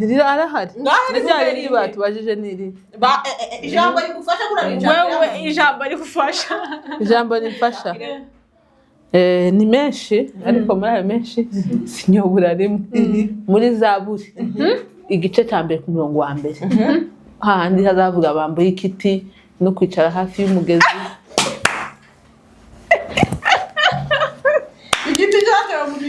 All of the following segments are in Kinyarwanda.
rira arahari n'ijyari ribatubajije niri ijambo rigufasha kurabijana wewe ijambo rigufasha ijambo rifasha ni menshi ariko muri ayo menshi sinyobura rimwe muri Zaburi igice cya mbere ku murongo wa mbere hahandi hazavuga bambuye ikiti no kwicara hafi y'umugezi igiti cyatewe muri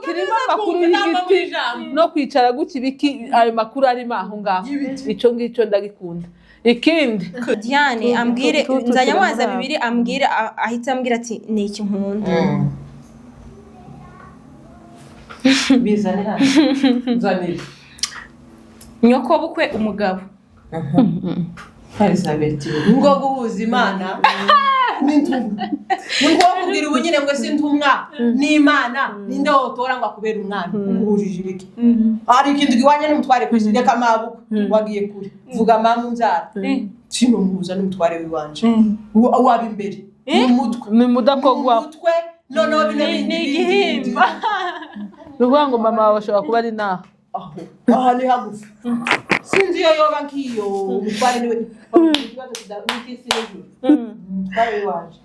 kirimo amakuru y'igiti no kwicara gukibiki ayo makuru arimo aho ngaho ico ngicyo ndagikunda ikindi Diane ambwire nzanyamubaza bibiri ambwire ahita ambwira ati ni iki nkunda bizanira nzanira nyoko bukwe umugabo Elizabeth ngo guhuza Imana n'intumwa ngo kugira ubunyine ngo sintumwa n'Imana ninde wotora ngo akubera umwana umuhujije ibiki ari ikindi giwanye n'umutware kwizinde kamabuko wagiye kure vuga mama unzara kino muhuza n'umutware wiwanje wabi imbere umutwe ni mudakogwa umutwe nono bine ni igihimba ruvuga ngo mama wawe ashobora kuba ari naho aha ni hagufi sinzi yo yoba nkiyo umutware niwe ikibazo kidakisi n'ijuru umutware wiwanje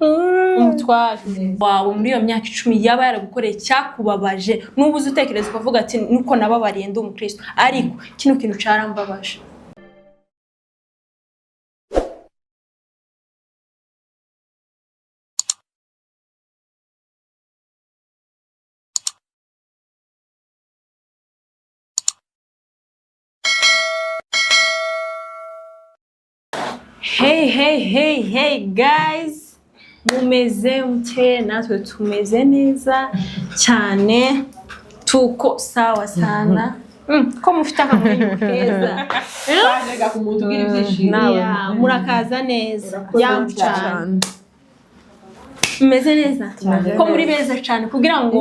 umutware wawe muri iyo myaka 10 yaba yaragukoreye cyakubabaje nubuze utekereza ukavuga ati nuko nababariye ndi umukristo ariko kino kintu carambabaje Hey guys, mumeze mute natwe tumeze neza cyane tuko sawa sana ko mufite akamwenyu keza Bajega ku muntu ugira ibyishimo murakaza neza cyane meze neza ko muri beza cyane kugira ngo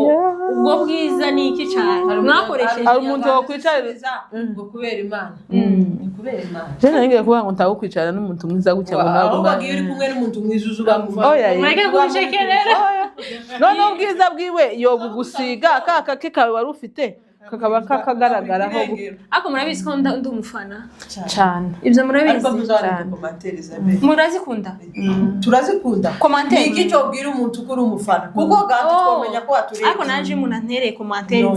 ubwo bwiza ni iki cyane mwakoresheje ari umuntu wo kwicaririza ngo kubera Imana ni kubera Imana je nangiye kuvuga ngo ntawo kwicara n'umuntu mwiza gutya ngo ntabwo aho bagiye uri kumwe n'umuntu mwiza uzubamuva mwege gushekerera none ubwiza bwiwe yo bugusiga kaka kawe wari ufite kakaba kakagaragaraho ako murabizi ko ndi umufana cyane ibyo murabizi murazikunda turazikunda commentaire iki cyo bwira umuntu kuri umufana kuko gato twomenya ko watureye ako naje umuntu antereye commentaire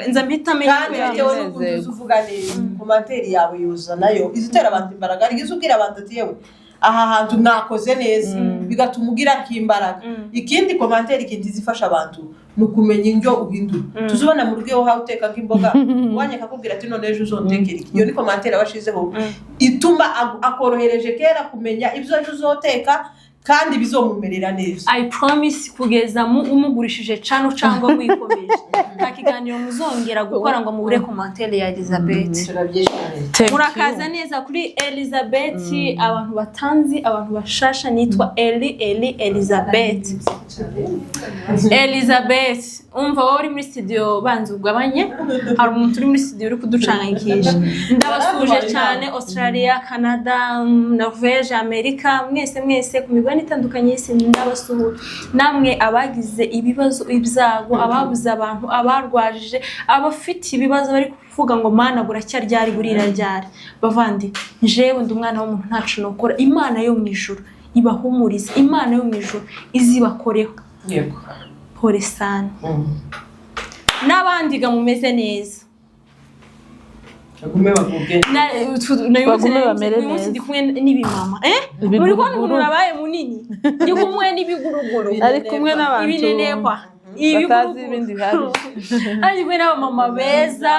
nza mpita menya kandi bitewe n'ukuntu uvuga neza commentaire yawe yuza nayo izitera abantu imbaraga arigize ubwira abantu ati yewe aha hantu nakoze neza bigatuma ugira kimbaraga ikindi commentaire ikindi zifasha abantu nukumenya injo uhindura tuzubona mu rugo aho uteka nk'imboga wanye kakubwira ati none ejo uzontekera iki iyo ni commentaire abashizeho ituma akorohereje kera kumenya ibyo ejo uzoteka kandi bizomumerera neza I promise kugeza umugurishije cano cyangwa mwikomeje nta kiganiro muzongera gukora ngo mubure commentaire ya Elizabeth murakaza neza kuri Elizabeth abantu batanzi abantu bashasha nitwa Elizabeth umva wowe uri muri studio banza ugabanye hari umuntu uri muri studio uri kuducangikisha ndabasuje cyane Australia Canada Norvège Amerika mwese ku migabane itandukanye y'isi ndabasuhuje namwe abagize ibibazo ibyago ababuze abantu abarwajije abafite ibibazo bari kuvuga ngo mana buracyari burira ryari bavandi jewe ndi umwana w'umuntu ntacu nokora Imana yo mu ijuru ibahumuriza Imana yo mu ijuru izibakoreho yego pore sana n'abandi ga mumeze neza bagume bavuge bagume bamere neza ndi kumwe n'ibimama muri ko umuntu abaye munini ndi kumwe n'ibiguruguru ari kumwe n'abantu ibinenekwa batazi ibindi bihari ari kumwe n'abamama beza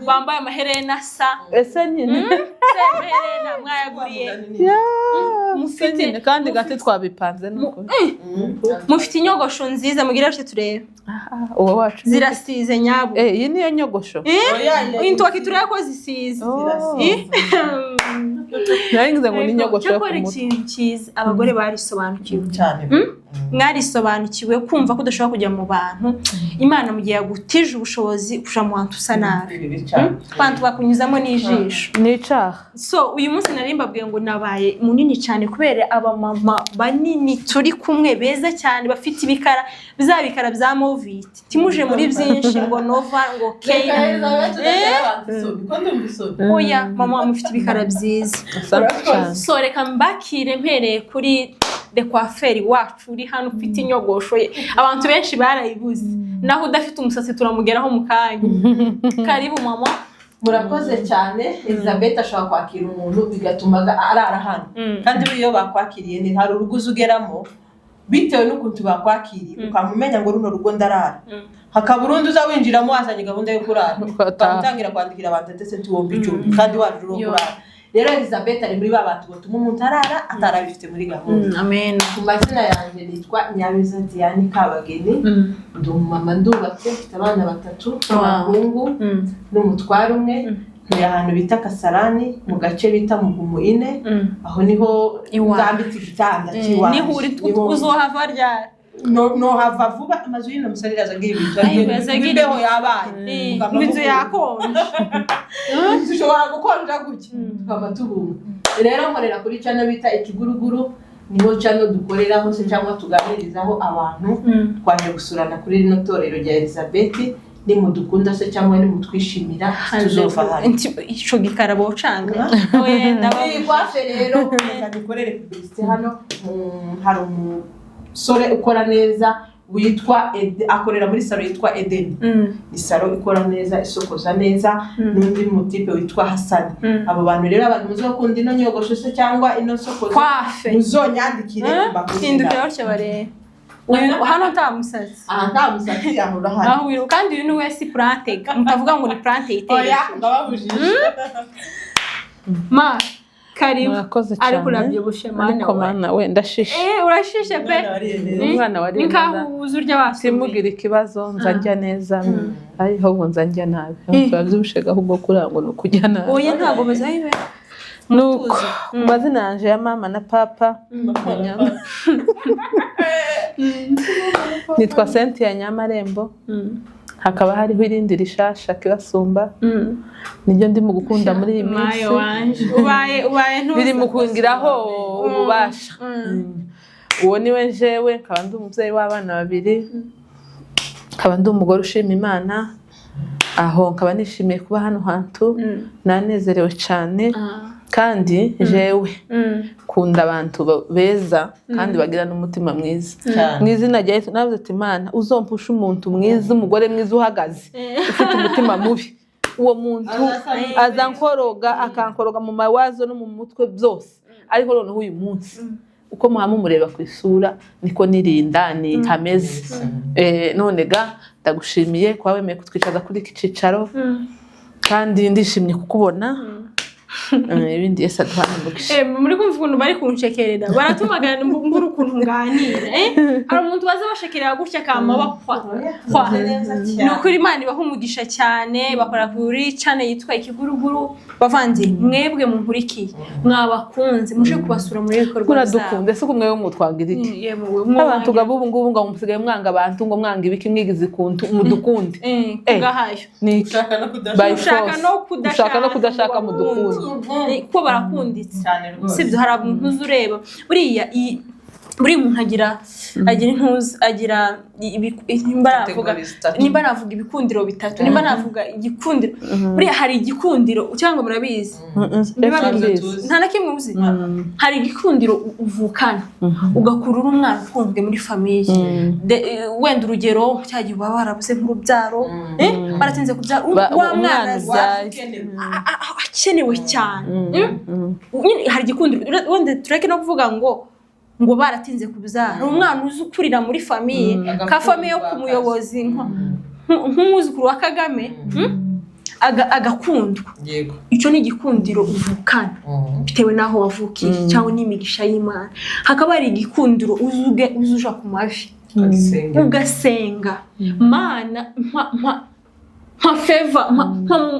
bambaye amaherena asa ese nyine herena mwayaguriye mufite kandi gati twabipanze nuko mufite inyogosho nziza mugira cyo turebe uwo wacu zirasize nyabo iyi niyo nyogosho intoki turebe ko zisize naringize ngo ni nyogosho yo kumutwe ikintu cyiza abagore barisobanukiwe cyane mwarisobanukiwe kumva ko udashobora kujya mu bantu Imana mu gihe yagutije ubushobozi kuja mu bantu usa nabi abantu bakunyuzamo n'ijisho nicaha so uyu munsi nari mbabwiye ngo nabaye munini cyane kubera abamama banini turi kumwe beza cyane bafite ibikara bizabikara bya Movit timuje muri byinshi ngo Nova ngo K oya mama mufite ibikara byiza so reka mbakire mpereye kuri de coiffeur wacu uri hano ufite inyogosho ye abantu benshi barayibuze naho udafite umusatsi turamugeraho mu kanya karibu mama. Murakoze cyane. Elizabeth ashobora kwakira umuntu bigatuma arara hano kandi iyo bakwakiriye ni hari uruguzo ugeramo bitewe n'ukuntu bakwakiriye ukamumenya ngo runo rugo ndarara hakaba urundi uza winjiramo wazanye gahunda yo kurara utangira kwandikira abantu ndetse tuwomba icumbi kandi waje uro kurara. Rero Elizabeth ari muri babantu batuma umuntu arara atarabifite muri gahunda. Amen. Ku mazina yanjye nitwa Nyabeza Diane Kabageni. Ndi umumama ndubatse mfite abana 3 abahungu n'umutware umwe. Ntuye ahantu bita Kasarani mu gace bita Mugumu ine aho niho nzambitse igitanda cy'iwacu. Niho uri uzohava ryari? No hava vuba amazu y'ino musarira zagiye bibeho yabaye inzu yakonje dushobora gukonja gutya tukamatubunga. Rero nkorera kuri channel bita Ikiguruguru niho channel dukoreraho se cyangwa tuganirizaho abantu twaje gusurana kuri rino torero rya Elizabeth ni mudukunda se cyangwa ni mutwishimira tuzova hano ico gikarabo canga wenda bagwafe. Rero dukorere publicité hano hari sore ukora neza witwa akorera muri salo yitwa Eden. Isaro ikora neza isokoza neza n'undi mutipe witwa Hassan. Abo bantu rero abantu muzokunda ino nyogosho se cyangwa ino sokoza muzonyandikire bakindukira batyo bare hano nta musatsi nta musatsi ahura hano aho wiru kandi uyu ni wese plante mutavuga ngo ni plante iteye oya ngababujije ma karibu ari kurabyibushe mana we ndashishe urashishe pe umwana wari nikahuza urya wasi simugira ikibazo nzajya neza ariho ngo nzajya nabi twabyibushe gahubwo kurango no kujya nabi oya ntago bazayibe nuko mazina yanje ya mama na papa nitwa Cynthia Nyamarembo. Hakaba hariho irindi rishasha kibasumba nijyo ndi mu gukunda muri iyi minsi ubaye biri mu kungiraho ububasha. Uwo niwe jewe nkaba ndi umubyeyi w'abana 2 nkaba ndi umugore ushima Imana aho nkaba nishimiye kuba hano hantu nanezerewe cyane kandi jewe kunda abantu beza kandi bagira n'umutima mwiza. Mwizina rya Yesu navuze ati Imana uzompusha umuntu mwiza umugore mwiza uhagaze ufite umutima mubi uwo muntu azankoroga akankoroga mu mawazo no mu mutwe byose ariko noneho uyu munsi uko muhamumureba ku isura niko nirindani hameze. None ga ndagushimiye kwa wemeye kutwicaza kuri iki cicaro kandi ndishimye kukubona ibindi Yesu aduhana umugisha. Muri kumva ukuntu bari kunshekerera baratumagana mbura ukuntu nganira hari umuntu baza bashekerera gutya kama bakwa nukuri Imana ibaha umugisha cyane. Bakora kuri channel yitwa Ikiguruguru bavanze mwebwe munkurikiye mwabakunze muje kubasura muri bikorwa byabo dukunde se kumwe wo mutwagira iki abantu gabo ubu ngubu ngo musigaye mwanga abantu ngo mwanga ibiki mwigize kuntu mudukunde kugahayo ni ushaka no kudashaka mudukunde ko barakunditse sibyo. hari abantu ureba buriya buri muntu agira intuzi agira nimba navuga ibikundiro 3 nimba navuga igikundiro buriya hari igikundiro cyangwa murabizi nta na kimwe uzi. Hari igikundiro uvukana ugakurura umwana ukunzwe muri famiye wenda urugero cyagiye baba barabuze nk'urubyaro baratinze kubyara wa mwana akenewe cyane. Hari igikundiro wenda tureke no kuvuga ngo baratinze kubyara umwana uzi ukurira muri famiye ka famiye yo kumuyobozi nk'umuzukuru wa Kagame agakundwa. Icyo ni igikundiro uvukana bitewe naho wavukiye cyangwa n'imigisha y'Imana. Hakaba ari igikundiro uzuja ku mavi ugasenga Mana nka favor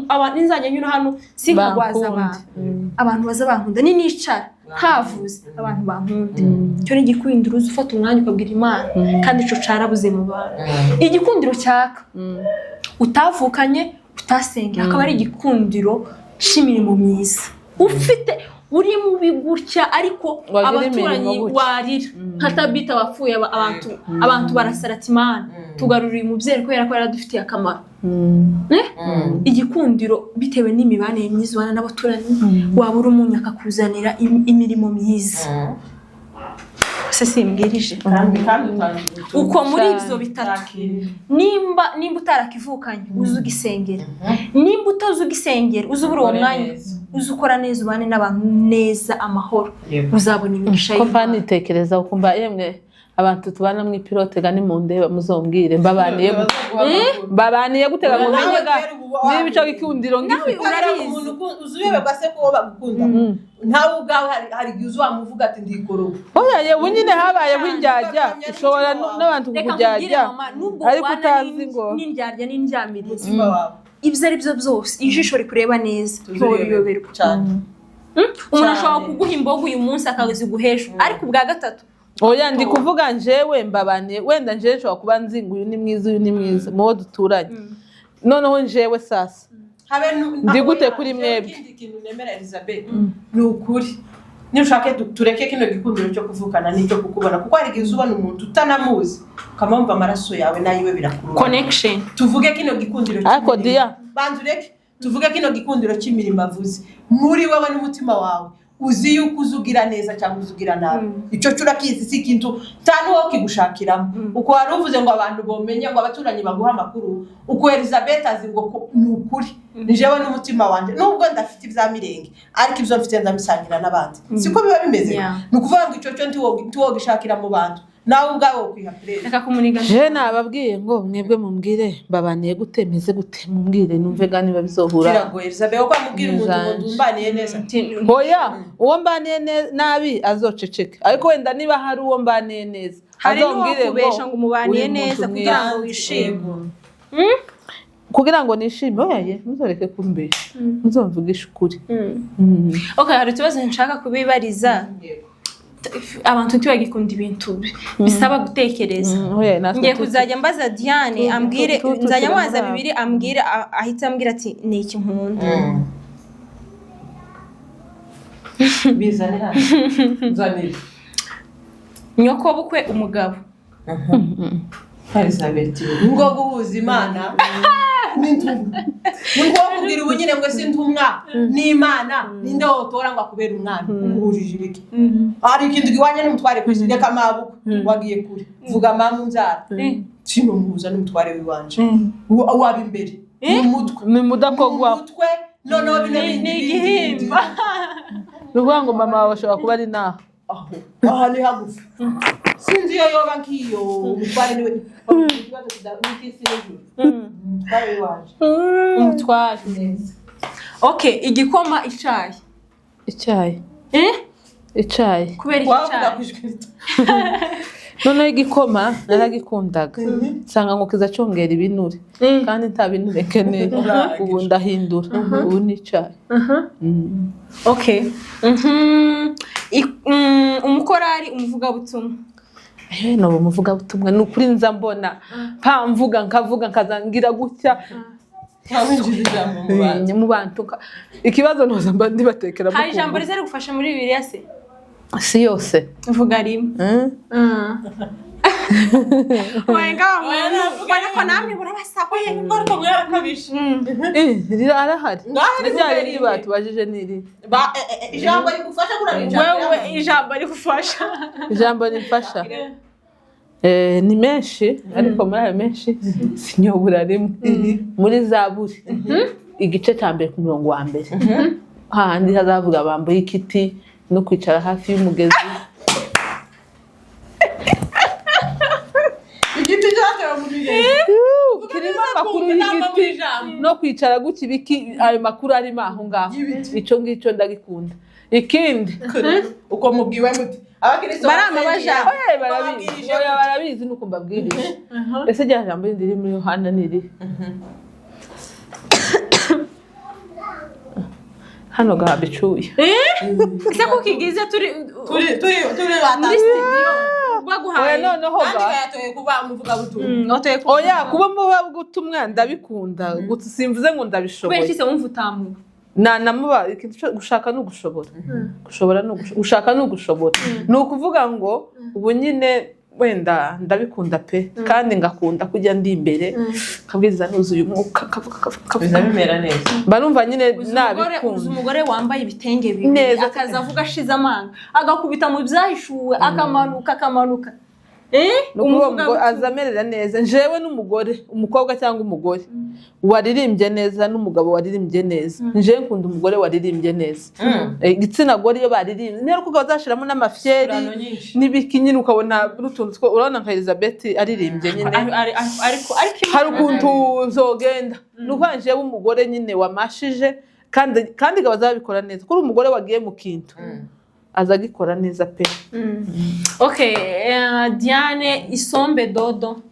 abantu nzajya nyura hano sinkagwaza abantu baza bankunda ni nicara havuze abantu bankunda. Cyo ni igikundiro ufata umwanya ukabwira Imana kandi ico carabuze mu bantu. Igikundiro cyaka utavukanye utasenge akaba ari igikundiro cy'imirimo myiza ufite uri mu bigutya ariko abaturanyi warira hatabita wapfuye abantu barasaratimana tugarurira umubyeyi kubera ko yaradufitiye akamaro igikundiro bitewe n'imibanire myiza ubana n'abaturanyi waba uri umuntu akakuzanira imirimo myiza se simbwirije uko muri ivyo bitatu nimba utarakivukanye uzugisengera nimba utazugisengera uzubura uwo mwanya uzukora neza ubane n'abantu neza amahoro uzabona imigisha ko panitekereza ukumva yemwe abantu tubana mu ipilote gani mu ndeba muzombwire babaniye gutega mu menyega nibico gikundiro ngifite umuntu uzubebe base ko bagukunda ntawe ubwawe hari gizu amuvuga ati ndikoroba oya yewe nyine habaye winjajya ushobora n'abantu kujajya ariko utazi ngo n'injajya n'injyamirizi ibyo ari byo byose ijisho rikureba neza ntoriyoberwa cyane umuntu ashobora kuguha imbogo uyu munsi akaziguhesha ariko ubwa gatatu oya ndi kuvuga njewe mbabaniye wenda njewe nshobora kuba nzinga uyu ni mwiza uyu ni mwiza muwo duturanye noneho njewe sasa ndi gute kuri mwebwe ikindi kintu nemera Elizabeth ni ukuri niushake tureke kino gikundiro cyo kuvukana n'icyo kukubona kuko hari gihe ubona umuntu utanamuzi ukamumva amaraso yawe nayiwe birakurura connection tuvuge kino gikundiro ariko dia banzureke tuvuge kino gikundiro cy'imirimo avuze muri wewe n'umutima wawe uzi yuko uzugira neza cyangwa uzugira nabi icyo cyurakizi si kintu tano wo kigushakiramo uko wari uvuze ngo abantu bomenye ngo abaturanyi baguha amakuru uko Elizabeth azi ngo ni ukuri nijewe n'umutima wanje nubwo ndafite ibya mirenge ariko ibyo mfite ndamisangira n'abandi siko biba bimeze ni ukuvuga ngo icyo cyo ntiwo gishakira mu bantu nawe ubwawe ukwihapureza je nababwiye ngo mwebwe mumbwire babaniye gute meze gute mumbwire numve gani babizohura biragoye Elizabeth uko amubwira umuntu ngo mbaniye neza hoya uwo mbaniye nabi azoceceka ariko wenda niba hari uwo mbaniye neza azombwire ngo umubaniye neza kugira ngo wishime kugira ngo nishime oya ye muzoreke kumbesha muzomvugisha ukuri okay hari tubazo nshaka kubibariza abantu ntibagikunda ibintu bisaba gutekereza ngiye kuzajya mbaza Diane ambwire nzajya mwaza bibiri ambwire ahita ambwira ati ni iki nkunda bizane hano nzanire nyoko bukwe umugabo Elizabeth ngo guhuza Imana n'intumwa ngo kugira ubunyine ngo sintumwa n'Imana ninde wotora ngo akubera umwana uhujije iki ari ikindi giwanye n'umutware kwizinde kamabuko wagiye kure vuga mama nzara kino muza n'umutware wiwanje wabi imbere n'umutwe ni mudakogwa umutwe noneho bine igihimba ruvuga ngo mama wawe ashobora kuba ari naho aha ni hagufi sinzi yo yoba nkiyo umutware niwe ikibazo kidakisi n'ijuru umutware wiwanje umutware okay igikoma icyayi kubera icyayi noneho igikoma naragikundaga nsanga ngo kiza cyongera ibinure kandi nta binure keneye ubu ndahindura ubu ni icyayi okay umukorari umuvugabutumwa no umuvugabutumwa ni ukuri nza mbona mpamvuga nkavuga nkazangira gutya mu bantu ikibazo noza mba ndibatekera hari ijambo riza rigufasha muri Bibiliya se si yose uvuga rimwe wenga mwana ko namwe burabasako ye ngorko mwarakabisha arahari najyanye n'ibatu bajije niri ijambo rigufasha kurabija wewe ijambo rigufasha ijambo rifasha ni menshi ariko muri ayo menshi sinyobura rimwe muri Zaburi igice cya mbere ku murongo wa mbere hahandi hazavuga bambaye ikiti no kwicara hafi y'umugezi igiti cyatera muri kirimo amakuru y'igiti no kwicara gutya ibiki ayo makuru arimo aho ngaho icyo ngicyo ndagikunda ikindi uko mubwiwe muti abakristo barabizi nuko mbabwirije ese rya jambo riri muri Yohana niri hano gabicuye ese kukigize turi baguhaye noneho yatoye kuba umuvuga butumwa oya kuba muvuga butumwa ndabikunda gusa simvuze ngo ndabishoboye kubera kise wumva utamu namuba ikintu cyo gushaka no gushobora gushobora no gushaka no gushobora ni ukuvuga ngo ubu nyine wenda ndabikunda pe kandi ngakunda kujya ndi imbere kabwiza nuzuye umwuka kavuga bimera neza barumva nyine nabikunda umugore wambaye ibitenge bibi akaza avuga ashize amanga agakubita mu byahishuwe akamanuka ngo azamerera neza jewe n'umugore umukobwa cyangwa umugore waririmbye neza n'umugabo waririmbye neza nje nkunda umugore waririmbye neza igitsina gore iyo baririmbye nero kuko bazashiramo n'amafyeri n'ibiki nyine ukabona rutuntu two urabona nka Elizabeth aririmbye nyine ariko hari ukuntu uzogenda nukwanje umugore nyine wamashije kandi gabazabikora neza kuri umugore wagiye mu kintu azagikora neza pe okay Diane Isombe Dodo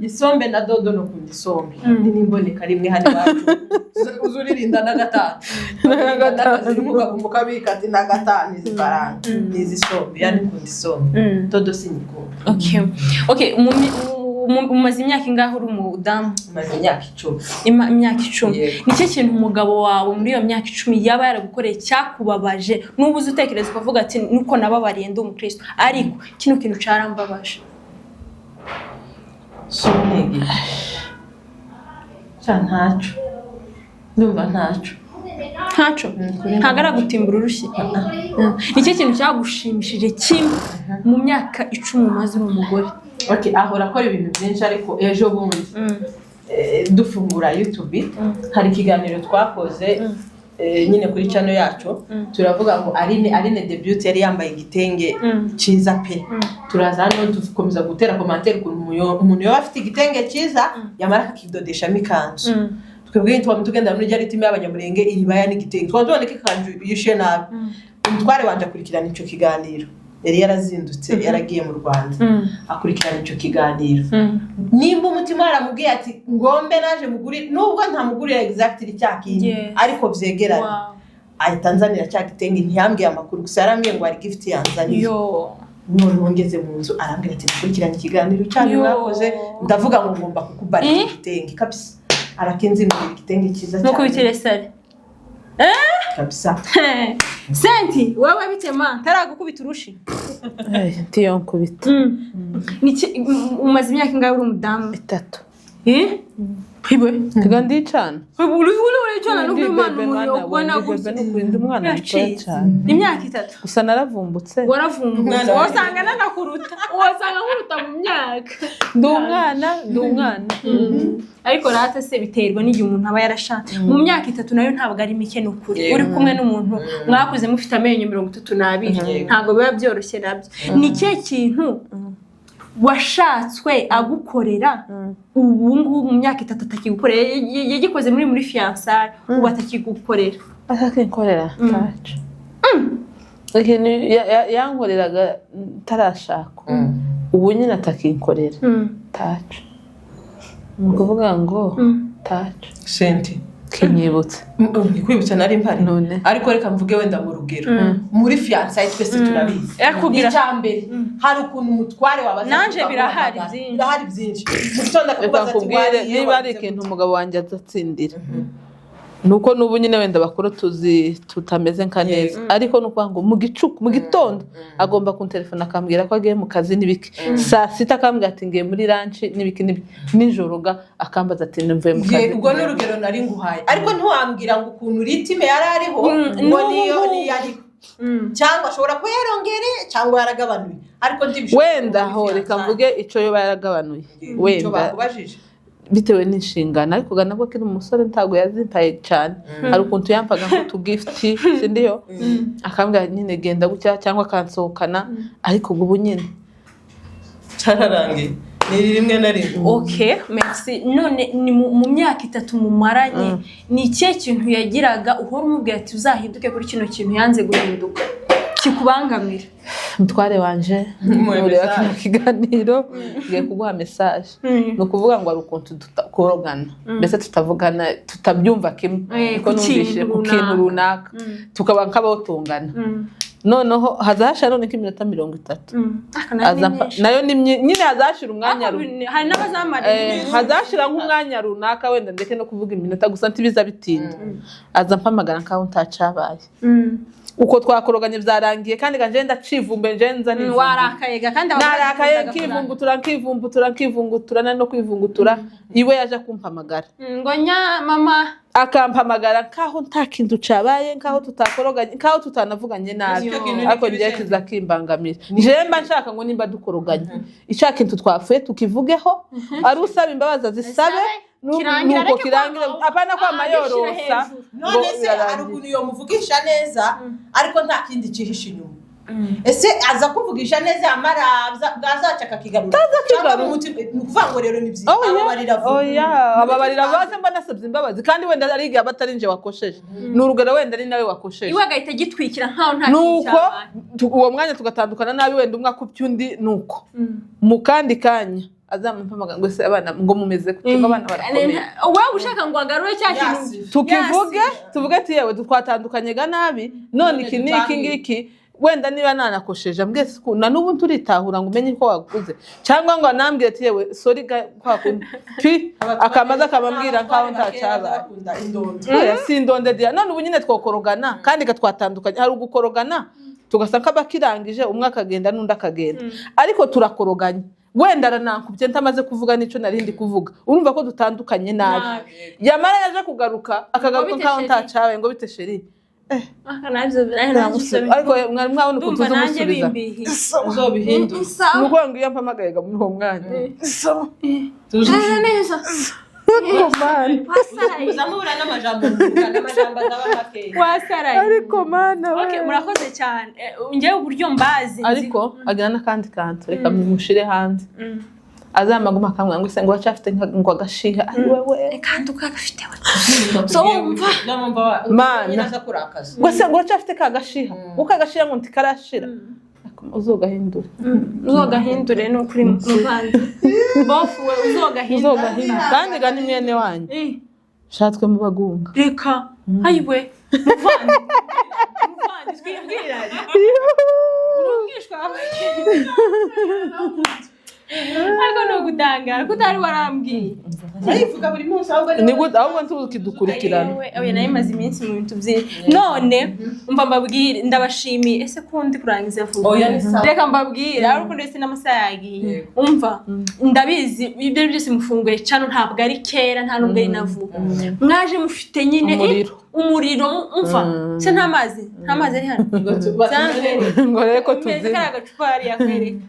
Isombe na Dodo no kundi Isombe nimboneka rimwe hano bacu uzuririnda na gatanu umugabo mukabika ati na gatanu izifaranga n'izisombe yani kundi Isombe Dodo sinikunda okay umaze imyaka ingahe uri umudamu? Umaze imyaka 10. Imyaka 10. Nicyo kintu umugabo wawe muri iyo myaka 10 yaba yaragukoreye cyakubabaje nubuze utekereza ukavuga ati nuko nababariye ndi umukristo ariko kino kintu carambabaje? Sonege. Ntaco. Ndumva ntaco. Ntagara gutimbura urushyi. Nicyo kintu cyagushimishije kimwe mu myaka 10 umaze uri umugore? Okay, ahora akora ibintu byinshi ariko ejo bundi dufungura YouTube hari ikiganiro twakoze nyine kuri channel yacu turavuga ngo Aline debut yari yambaye igitenge cyiza pe turaza hano dukomeza gutera commentaire ku umuntu yo afite igitenge cyiza yamara kidodesha mikanzu twebwe tugenda muri ryari time y'abanyamurenge iribaya n'igitenge twaboneka ikanzu yishe nabi umutware wanje akurikirana ico kiganiro yari yarazindutse yaragiye mu Rwanda akurikirana ico kiganiro nimba umutima aramubwiye ati ngombe naje muguri nubwo nta mugurira exactly cyakindi ariko vyegeranye Tanzania cyagitenge ntiyambwiye amakuru gusa yarambwiye ngo ari gift yanzaniye none ngeze mu nzu arambwira ati akurikirana ikiganiro cyane mwakoze ndavuga ngo ngomba kukubara igitenge kabisa arakenze ngo igitenge cyiza cyane nuko biteresare kabisa Senti wewe bitema taragukubita urushi ntiyo nkubita umaze imyaka ingahe uri umudamu? 3 Pibe kandi cyane uri cyane no kwimana ubona gusa n'ukurinda umwana cyane imyaka 3 gusa naravumbutse waravumbutse wasanga nanakuruta wasanga nkuruta mu myaka ndi umwana ariko rata se biterwa n'igihe umuntu aba yarashatse mu myaka 3 nayo ntabwo ari mike n'ukuri uri kumwe n'umuntu mwakuze mufite amenyo 32 ntabwo biba byoroshye nabyo ni cye kintu washatswe agukorera ubu ngubu mu myaka 3 atakigukorera yagikoze muri fiançailles ubu atakigukorera tacu ikintu yankoreraga tarashaka ubu nyine atakinkorera tacu ni ukuvuga ngo tacu Senti kinyibutse kwibutsa nari mpari none ariko reka mvuge wenda mu rugero muri fiançailles twese turabizi icyambere hari ukuntu umutware wabaza nanje birahari byinshi mutonda kubaza kubwire niba ari ikintu umugabo wanjye azatsindira nuko nubu nyine wenda bakuru tutameze nka neza ariko nuko ngo mu gicuku mu gitondo agomba kuntelefona akambwira ko agiye mu kazi nibiki saa 6 akambwira ati ngiye muri lunch nibiki nijoro akambaza ati mvuye mu kazi ubwo n'urugero nari nguhaye ariko ntiwambwira ngo ukuntu ritime yari ariho ngo niyo yari cyangwa ashobora kuba yarongere cyangwa yaragabanuye ariko wenda ho reka mvuge ico yo yaragabanuye wenda bakubajije bitewe n'inshingano ariko nabwo kiri umusore ntago yazimpaye cyane hari ukuntu yampaga ngo tugift sindiyo akambwira nyine genda gucya cyangwa kansohokana ariko ubu nyine cyararangiye ni rimwe na rimwe okay merci none ni mu myaka 3 mumaranye ni cye kintu yagiraga uhora umubwira ati uzahinduke kuri kino kintu yanze guhinduka kikubangamira? Mutware wanje ureba mu kiganiro ngiye kuguha message no kuvuga ngo ari ukuntu tukorogana mbese tutavugana tutabyumva kimwe ko numvise ku kintu runaka tukaba nk'abawutungana noneho hazashira none k'iminota 30 nayo nyine hazashira umwanya hari n'abazamara hazashira nk'umwanya runaka wenda ndeke no kuvuga iminota gusa ntibiza bitinda aza mpamagara nkaho ntacabaye uko twakoroganye byarangiye kandi ganje ndacivumbe njenza ni warakayega kandi narakaye nkivumbutura no kwivungutura iwe yaje kumpamagara ngo nya mama akampamagara nkaho nta kintu cabaye nkaho tutakoroganye nkaho tutanavuganye nabi ariko ngiye kiza kimbangamira jemba nshaka ngo nimba dukoroganye icya kintu twafuye tukivugeho ari usaba imbabaza zisabe nuko kirangira apana kwa mayorosa none se aruguru yo muvugisha neza ariko nta kindi cihisha inyuma ese aza kuvugisha neza amara bwazacaka kigarura cyangwa nukuvango rero nivyi ababarira baze mba nasabye imbabazi kandi wenda ari igihe abatari nje wakosheje n'urugero wenda ari nawe wakosheje iwe agahita gitwikira nkaho nta nuko uwo mwanya tugatandukana nabi wenda umwe akupye undi nuko mu kandi kanya azamumpamaga ngo se abana ngo mumeze kuko abana barakomeye wowe ushaka ngo agarure cya kintu tuvuge ati yewe twatandukanye ga nabi none iki ngiki wenda niba nanakosheje ambwese na nubu turitahura ngo umenye ko waguze cyangwa ngo anambwire ati yewe sorry kwa kundi akamaza akabambwira nkaho ntacaba sindonde dia none ubu nyine twokorogana kandi gatwatandukanye hari ugukorogana tugasanga bakirangije umwe akagenda n'undi akagenda ariko turakoroganye wenda ranankubye ntamaze kuvuga nico narindi kuvuga urumva ko dutandukanye nabi yamara yaje kugaruka akagaruka nkaho ntacawe ngo bite sheri ariko mwari mwabona ukuntu tuzumusubiza uzobihindura nuko ngo iyo mpamagaye muri uwo mwanya neza uzamubura n'amajambo wasaraye ariko mana okay murakoze cyane ngewe uburyo mbazi ariko agira n'akandi kantu reka mushire hanze azamaguma kamwe ngo se ngo acafite ngo agashiha ari wewe kandi ukagafite so wumva mana ngo se ngo acafite kagashiha ukagashiha ngo ntikarashira uzogahindure no kuri muvandi bofu we uzogahindura kandi gani mwene wanyu shatwe mu bagunga reka ayiwe muvandi twibwira urungishwa ariko no gutangara kutari warambwiye ayivuga buri munsi ahubwo ntukidukurikirana oya nayo maze iminsi mu bintu byinshi none umva mbabwire ndabashimiye ese kundi kurangiza vuba reka mbabwire ariko ndetse n'amasaha yagiye umva ndabizi ibyo byose mufunguye cyane ntabwo ari kera nta nubwo ari navuga mwaje mufite nyine umuriro umva se nta mazi ari hano ngo reko tuzi kara gacupa ari yakwereka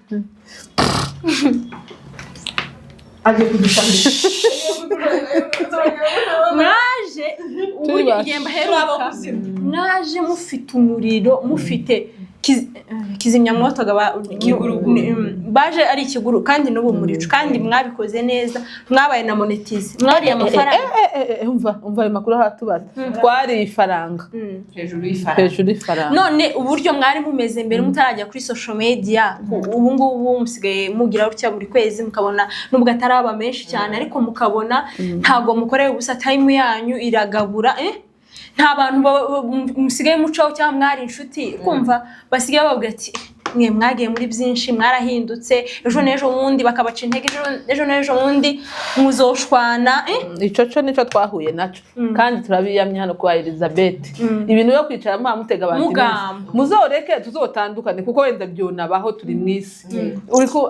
aje kudusanga mwaje ubugenda heruka mwaje mufite umuriro mufite kizimyamwoto baje ari ikiguru kandi n'ubu muricu kandi mwabikoze neza mwabaye na monetize mwari amafaranga umva ayo makuru hatubaza twari ifaranga hejuru y'ifaranga none uburyo mwari mumeze mbere mutarajya kuri social media ubu ngubu musigaye mugira utya buri kwezi mukabona nubwo ataraba menshi cyane ariko mukabona ntago mukoreye ubusa time yanyu iragabura nta bantu musigaye mucaho cyangwa mwari inshuti kumva basigaye bababwira ati mwe mwagiye muri byinshi mwarahindutse ejo n'ejo wundi bakabaca intege ejo n'ejo wundi muzoshwana ico nico twahuye naco kandi turabiyamye hano kwa Elizabeth ibintu yo kwicara mutega abantu muzoreke tuzotandukane kuko wenda byonabaho turi mwisi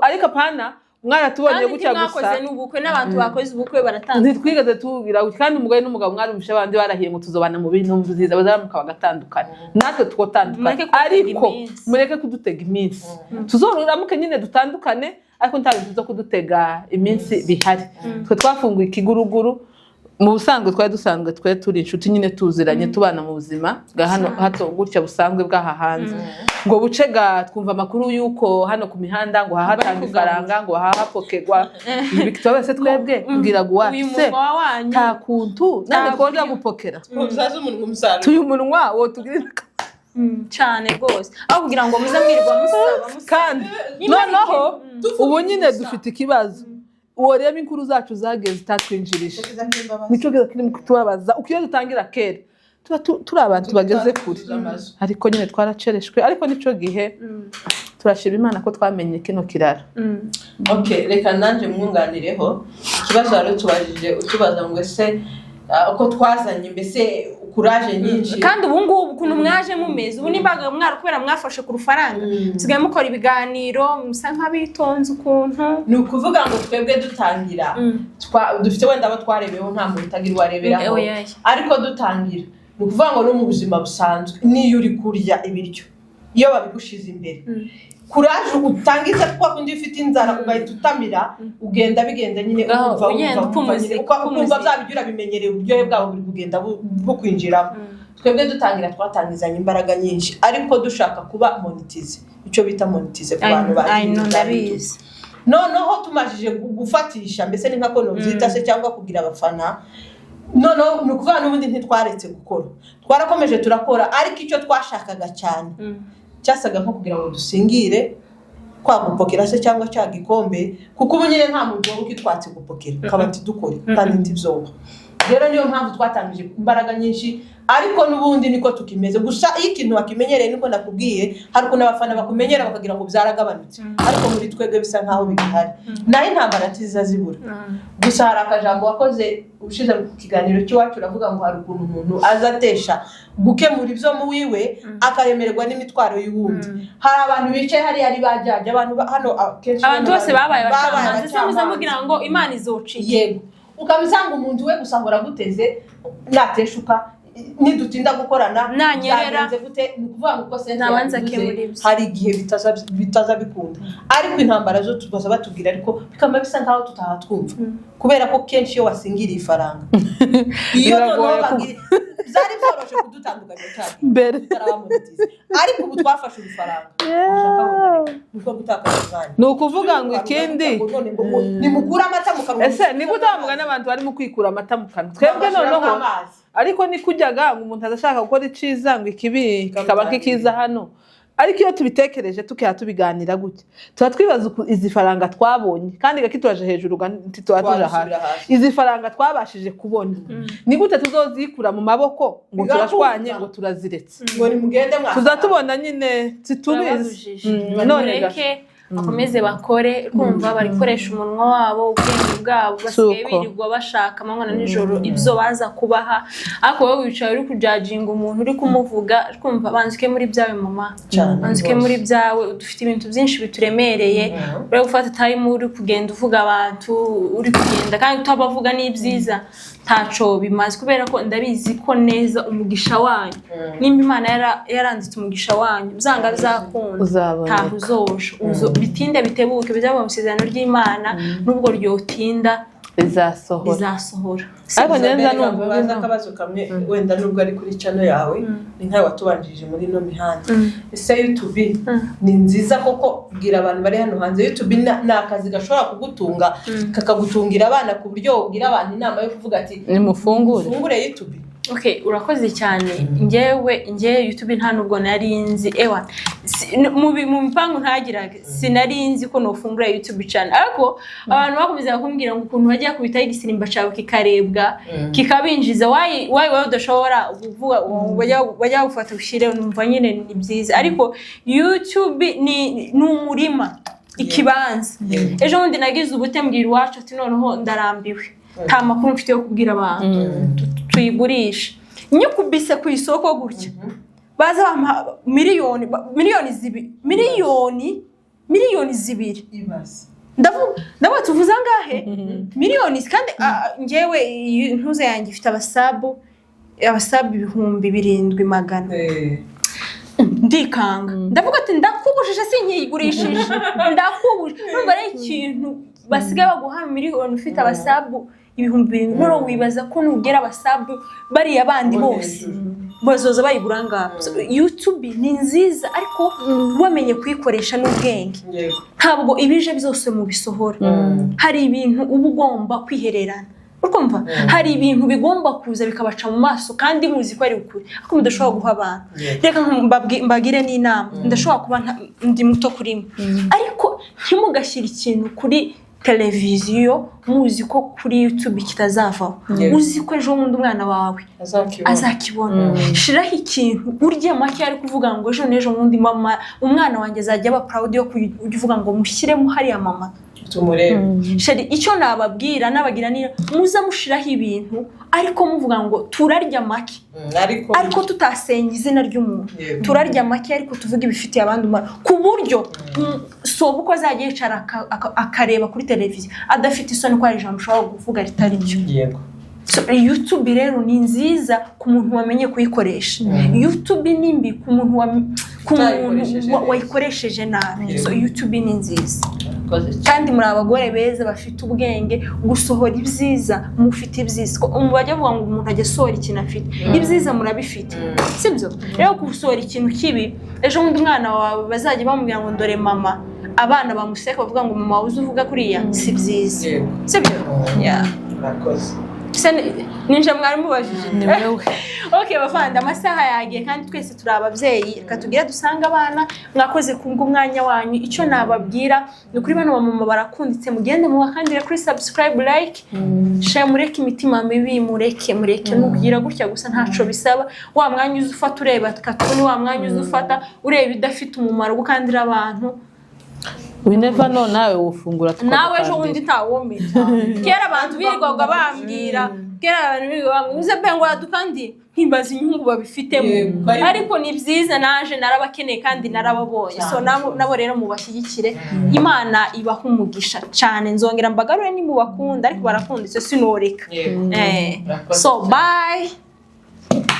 ariko pana mwana tubonye gucya gusa mwakoze n'ubukwe n'abantu bakoze ubukwe baratandukanye ntitwigeze tugira kandi umugabo n'umugabo mwarumvisha abandi barahiye ngo tuzobana mu bintu nziza bazamuka bagatandukana natwe twotandukana ariko mureke kudutega iminsi tuzoruramuke nyine dutandukane ariko nta bintu zo kudutega iminsi bihari twe twafunguye ikiguruguru mu busanzwe twari dusanzwe twe turi inshuti nyine tuziranye tubana mu buzima bwa hano hato gutya busanzwe bw'aha hanze ngo bucega twumva amakuru yuko hano ku mihanda ngo hahatanga ifaranga ngo hahapokegwa bikitwa wese twebwe ngira guwatse ta kuntu nande koja gupokera uzaze umuntu musaruro tuyu munwa wo tugirira cyane gose aho kugira ngo muze mwirwa musaba kandi noneho ubu nyine dufite ikibazo uwo reba inkuru zacu zageze zitatwinjirisha nico kiza kiri kutubabaza ukiyo dutangira kera turi abantu bageze kure ariko nyine twaracereshwe ariko nico gihe turashira Imana ko twamenye kino kiraro. Okay, reka nanje mwunganireho ikibazo rero tubajije utubaza ngo ese uko twazanye mbese kuraje nyinshi kandi ubu ngubu ukuntu mwaje mumeze ubu nimbaga mwara kubera mwafashe ku rufaranga sigaye mukora ibiganiro musa nk'abitonze ukuntu ni ukuvuga ngo twebwe dutangira dufite wenda abo twarebeho nta muntu utagira wareberaho ariko dutangira ni ukuvuga ngo no mu buzima busanzwe niyo uri kurya ibiryo iyo babigushize imbere kuraje utangiza kwa kundi ufite inzara ugahita utamira ugenda bigenda nyine kumva byabigira bimenyereye uburyohe bwabo buri kugenda bukwinjiramo. Twebwe dutangira twatangizanye imbaraga nyinshi ariko dushaka kuba monetize icyo bita monetize ku bantu bazi noneho tumajije gufatisha mbese ni nka kono byita se cyangwa kugira abafana noneho ni ukuvuga n'ubundi ntitwaretse gukora twarakomeje turakora ariko icyo twashakaga cyane cyasaga nko kugira ngo dusingire kwa gupokera se cyangwa cya gikombe kuko ubu nyine nta muntu wo kitwatse gupokera kabati dukore kandi ntibyoba rero niyo mpamvu twatangije imbaraga nyinshi ariko n'ubundi niko tukimeze gusa ikintu wakimenyereye niko nakubwiye hari kuna abafana bakumenyera bakagira ngo byaragabanutse ariko muri twebwe bisa nkaho bigihari nayo intambara tiza zibura gusa hari akajambo wakoze ushize mu kiganiro cy'iwacu uravuga ngo hari ukuntu umuntu azatesha gukemura ibyo mu wiwe akaremererwa n'imitwaro y'uwundi hari abantu bicaye hari ari bajyaje abantu hano abantu bose babaye bacamanza se muzamugira ngo Imana izociye yego ukabisanga umuntu we gusangura guteze nateshuka nidutinda gukorana nanyerera gute nukuvuga ngo se nabanza kemuri hari igihe bitaza bikunda ariko intambara zo tubaza batubwira ariko bikamba bisa nkaho tutahatwumva kubera ko kenshi iyo wasingiriye ifaranga iyo zari byoroshe kudutandukanya cyane mbere ariko ubu twafashe urufaranga ushaka nuko gutakaza umwanya ni ukuvuga ngo ikindi ni mukura amata mu kanwa ese ni gutavuga n'abantu bari mu kwikura amata mu kanwa twebwe noneho ariko ni kujyaga ngo umuntu adashaka gukora iciza ngo ikibi kikaba kikiza hano ariko iyo tubitekereje tukiha tubiganira gutya tuba twibaza izi faranga twabonye kandi gakituraje hejuru ntitwatuje hasi izi faranga twabashije kubona ni gute tuzozikura mu maboko ngo turashwanye ngo turaziretse ngo ni mugende mwa tuzatubona nyine situbizi none reke bakomeze bakore kumva bari koresha umunwa wabo ubwenge bwabo basigaye birirwa bashaka amanywa n'ijoro ibyo baza kubaha ariko wowe wicaye uri kujajinga umuntu uri kumuvuga kumva banzike muri byawe mama banzike muri byawe dufite ibintu byinshi bituremereye uri gufata time uri kugenda uvuga abantu uri kugenda kandi utabavuga n'ibyiza taco bimaze kubera ko ndabizi ko neza umugisha wanyu nimba Imana yaranditse umugisha wanyu byanga bizakunda tahuzoje bitinde bitebuke bizaba mu isezerano ry'Imana nubwo ryotinda bizasohora ariko neza numva baza akabazo kamwe wenda nubwo ari kuri channel yawe ni nkawe watubanjije muri no mihanda ese YouTube ni nziza koko bwira abantu bari hano hanze YouTube ni akazi gashobora kugutunga kakagutungira abana ku buryo ubwira abantu inama yo kuvuga ati nimufungure YouTube. Okay, urakoze cyane. Ngewe YouTube nta nubwo nari nzi ewa. Mu mipango ntagiraga sinari nzi ko nofungura YouTube channel. Ariko abantu bakomeza kumbwira ngo ukuntu bajya kubita igisimba cyawe kikarebwa kikabinjiza why udashobora kuvuga bajya gufata ushire numva nyine ni byiza. Ariko YouTube ni umurima ikibanza. Ejo bundi nagize ubute mbwira iwacu ati noneho ndarambiwe. Nta makuru mfite yo kubwira abantu tuyigurisha nyukubise ku isoko gutya baza miliyoni zibiri ndavuga tuvuza ngahe miliyoni kandi ngewe ntuze yanjye ifite abasabu 7,700 ndikanga ndavuga ati ndakubujije sinkiyigurishije ndakubuje numva ari ikintu basigaye baguha miliyoni ufite abasabu 2,000 noro wibaza ko nugera abasabu bari abandi bose bazoza bayigura ngabo. YouTube ni nziza ariko wamenye kuyikoresha n'ubwenge ntabwo ibije byose mu bisohora hari ibintu uba ugomba kwihererana urumva hari ibintu bigomba kuza bikabaca mu maso kandi muzi ko ari ukuri ariko mudashobora guha abantu reka mbagire n'inama ndashobora kuba ndi muto kuri mwe ariko ntimugashyira ikintu kuri televiziyo muzi ko kuri YouTube kitazavaho uzi ko ejo bundi umwana wawe azakibona shiraho ikintu urye make ari kuvuga ngo ejo n'ejo bundi mama umwana wanjye azajya aba proud yo kuvuga ngo mushyiremo hariya mama tumurebe sheri icyo nababwira nabagira ni muza mushiraho ibintu ariko muvuga ngo turarya make ariko tutasenga izina ry'umuntu turarya make ariko tuvuga ibifitiye abandi umara ku buryo soba uko azagiye yicara akareba kuri televiziyo adafite isoni ko ari ijambo ushobora kuvuga ritari ryo yego YouTube rero ni nziza ku muntu wamenye kuyikoresha YouTube ni mbi ku muntu wayikoresheje nabi so YouTube ni nziza kandi muri abagore beza bafite ubwenge gusohora ibyiza mufite ibyiza bajya bavuga ngo umuntu ajya sohora ikintu afite ibyiza murabifite sibyo rero gusohora ikintu kibi ejo bundi umwana wawe bazajya bamubwira ngo ndore mama abana bamuseka bavuga ngo mama uzi uvuga kuriya si byiza sibyo nakoze ninje mwari mubajije okay bafanda amasaha yagiye kandi twese turi ababyeyi reka tugire dusanga abana mwakoze kunga umwanya wanyu icyo nababwira ni kuri bano bamama barakunditse mugende mubakandire kuri subscribe like share mureke imitima mibi mureke nukugira gutya gusa ntaco bisaba wa mwanya uzufata ureba katuni wa mwanya uzufata ureba idafite umumaro gukandira abantu we never know nawe ufungura nawe ejo bundi ntawome kera abantu birirwaga bambwira kera abantu birirwaga uze pengo yadukandi himbaza inyungu babifitemo ariko ni byiza naje narabakeneye kandi narababonye so nabo rero mubashyigikire Imana ibaha umugisha cyane nzongera mbagarure ni mubakunda ariko barakunditse sinoreka so bye